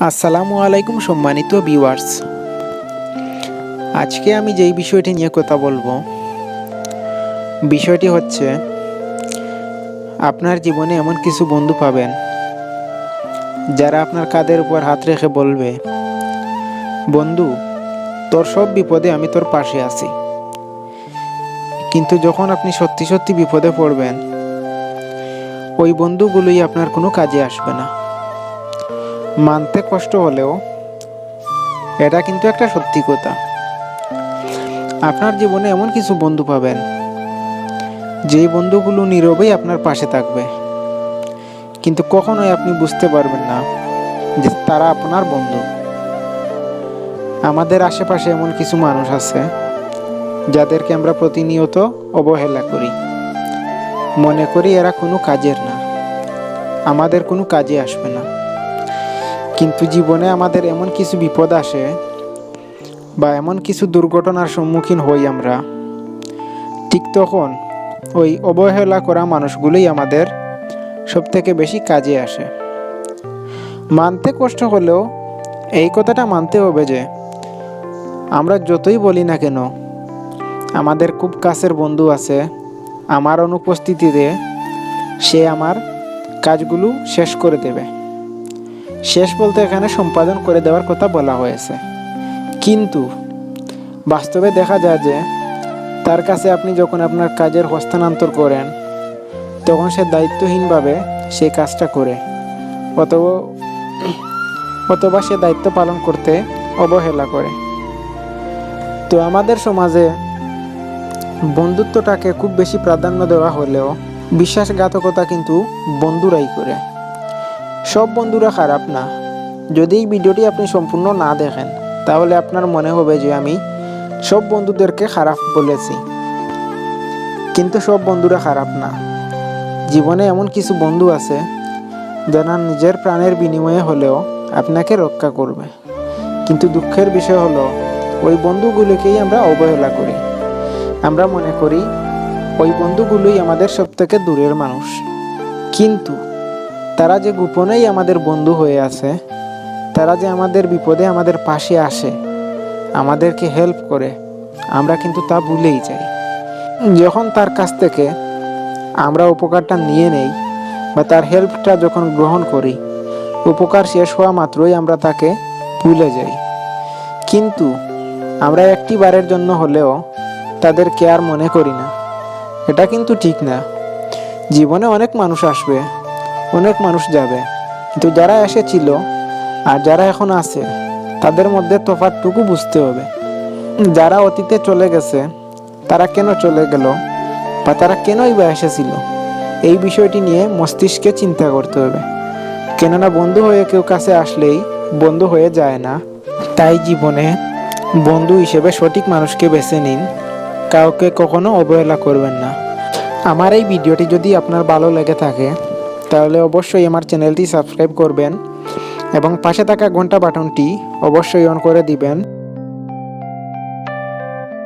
আসসালামু আলাইকুম সম্মানিত ভিউয়ার্স। আজকে আমি যেই বিষয়টি নিয়ে কথা বলবো, বিষয়টি হচ্ছে আপনার জীবনে এমন কিছু বন্ধু পাবেন যারা আপনার কাঁধের উপর হাত রেখে বলবে, বন্ধু, তোর সব বিপদে আমি তোর পাশে আছি। কিন্তু যখন আপনি সত্যি সত্যি বিপদে পড়বেন, ওই বন্ধুগুলোই আপনার কোনো কাজে আসবে না। মানতে কষ্ট হলেও এটা কিন্তু একটা সত্যি কথা। আপনার জীবনে এমন কিছু বন্ধু পাবেন যেই বন্ধুগুলো নীরবেই আপনার পাশে থাকবে, কিন্তু কখনোই আপনি বুঝতে পারবেন না যে তারা আপনার বন্ধু। আমাদের আশেপাশে এমন কিছু মানুষ আছে যাদেরকে আমরা প্রতিনিয়ত অবহেলা করি, মনে করি এরা কোনো কাজের না, আমাদের কোনো কাজে আসবে না। কিন্তু জীবনে আমাদের এমন কিছু বিপদ আসে বা এমন কিছু দুর্ঘটনার সম্মুখীন হই আমরা, ঠিক তখন ওই অবহেলা করা মানুষগুলোই আমাদের সব থেকে বেশি কাজে আসে। মানতে কষ্ট হলেও এই কথাটা মানতে হবে যে আমরা যতই বলি না কেন, আমাদের খুব কাছের বন্ধু আছে, আমার অনুপস্থিতিতে সে আমার কাজগুলো শেষ করে দেবে। শেষ বলতে এখানে সম্পাদন করে দেওয়ার কথা বলা হয়েছে, কিন্তু বাস্তবে দেখা যায় যে তার কাছে আপনি যখন আপনার কাজের হস্তান্তর করেন, তখন সে দায়িত্বহীনভাবে সেই কাজটা করে, অথবা সে দায়িত্ব পালন করতে অবহেলা করে। তো আমাদের সমাজে বন্ধুত্বটাকে খুব বেশি প্রাধান্য দেওয়া হলেও বিশ্বাসঘাতকতা কিন্তু বন্ধুরাই করে। সব বন্ধুরা খারাপ না। যদি এই ভিডিওটি আপনি সম্পূর্ণ না দেখেন, তাহলে আপনার মনে হবে যে আমি সব বন্ধুদেরকে খারাপ বলেছি, কিন্তু সব বন্ধুরা খারাপ না। জীবনে এমন কিছু বন্ধু আছে যারা নিজের প্রাণের বিনিময়ে হলেও আপনাকে রক্ষা করবে, কিন্তু দুঃখের বিষয় হলো ওই বন্ধুগুলোকেই আমরা অবহেলা করি। আমরা মনে করি ওই বন্ধুগুলোই আমাদের সব থেকে দূরের মানুষ, কিন্তু তারা যে গোপনেই আমাদের বন্ধু হয়ে আছে, তারা যে আমাদের বিপদে আমাদের পাশে আসে, আমাদেরকে হেল্প করে, আমরা কিন্তু তা ভুলেই যাই। যখন তার কাছ থেকে আমরা উপকারটা নিয়ে নেই বা তার হেল্পটা যখন গ্রহণ করি, উপকার শেষ হওয়া মাত্রই আমরা তাকে ভুলে যাই। কিন্তু আমরা একটি বারের জন্য হলেও তাদের কেয়ার মনে করি না। এটা কিন্তু ঠিক না। জীবনে অনেক মানুষ আসবে, অনেক মানুষ যাবে, কিন্তু যারা এসেছিল আর যারা এখন আছে তাদের মধ্যে তফাৎটুকু বুঝতে হবে। যারা অতীতে চলে গেছে তারা কেন চলে গেল বা তারা কেনই বা এসেছিল, এই বিষয়টি নিয়ে মস্তিষ্কে চিন্তা করতে হবে। কেননা বন্ধু হয়ে কেউ কাছে আসলেই বন্ধু হয়ে যায় না। তাই জীবনে বন্ধু হিসেবে সঠিক মানুষকে বেছে নিন, কাউকে কখনো অবহেলা করবেন না। আমার এই ভিডিওটি যদি আপনার ভালো লেগে থাকে, তাহলে অবশ্যই আমার চ্যানেলটি সাবস্ক্রাইব করবেন এবং পাশে থাকা ঘন্টা বাটনটি অবশ্যই অন করে দিবেন।